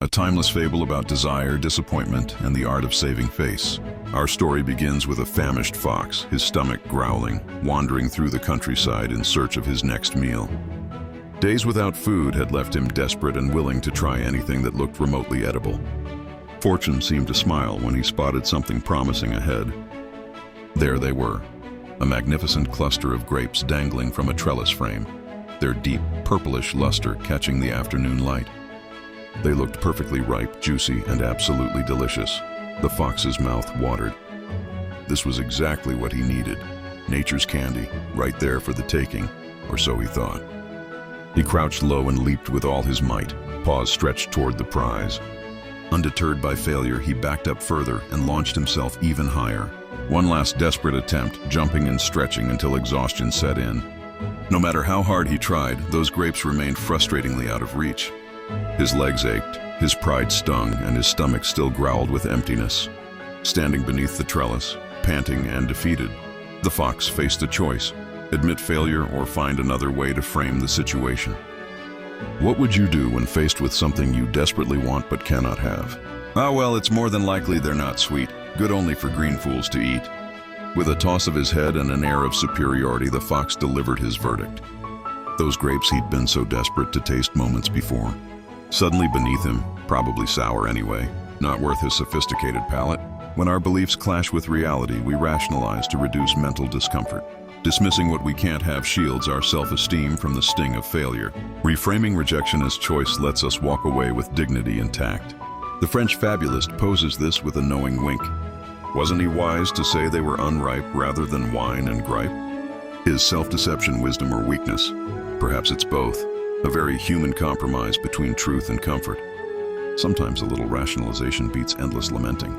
a timeless fable about desire, disappointment, and the art of saving face. Our story begins with a famished fox, his stomach growling, wandering through the countryside in search of his next meal. Days without food had left him desperate and willing to try anything that looked remotely edible. Fortune seemed to smile when he spotted something promising ahead. There they were, a magnificent cluster of grapes dangling from a trellis frame, their deep, purplish luster catching the afternoon light. They looked perfectly ripe, juicy, and absolutely delicious. The fox's mouth watered. This was exactly what he needed. Nature's candy, right there for the taking, or so he thought. He crouched low and leaped with all his might, paws stretched toward the prize. Undeterred by failure, he backed up further and launched himself even higher. One last desperate attempt, jumping and stretching until exhaustion set in. No matter how hard he tried, those grapes remained frustratingly out of reach. His legs ached, his pride stung, and his stomach still growled with emptiness. Standing beneath the trellis, panting and defeated, the fox faced a choice: admit failure or find another way to frame the situation. What would you do when faced with something you desperately want but cannot have? Ah, well, it's more than likely they're not sweet, good only for green fools to eat. With a toss of his head and an air of superiority, the fox delivered his verdict. Those grapes he'd been so desperate to taste moments before. Suddenly beneath him, probably sour anyway, not worth his sophisticated palate. When our beliefs clash with reality, we rationalize to reduce mental discomfort. Dismissing what we can't have shields our self-esteem from the sting of failure. Reframing rejection as choice lets us walk away with dignity intact. The French fabulist poses this with a knowing wink. Wasn't he wise to say they were unripe rather than whine and gripe? Is self-deception wisdom or weakness? Perhaps it's both, a very human compromise between truth and comfort. Sometimes a little rationalization beats endless lamenting.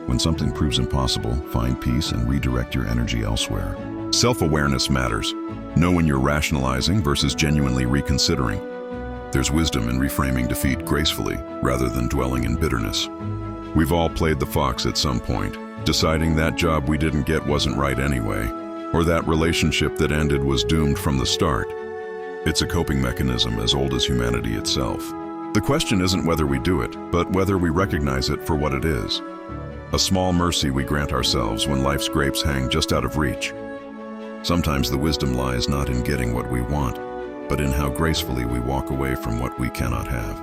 When something proves impossible, find peace and redirect your energy elsewhere. Self-awareness matters. Know when you're rationalizing versus genuinely reconsidering. There's wisdom in reframing defeat gracefully, rather than dwelling in bitterness. We've all played the fox at some point, deciding that job we didn't get wasn't right anyway, or that relationship that ended was doomed from the start. It's a coping mechanism as old as humanity itself. The question isn't whether we do it, but whether we recognize it for what it is. A small mercy we grant ourselves when life's grapes hang just out of reach. Sometimes the wisdom lies not in getting what we want, but in how gracefully we walk away from what we cannot have.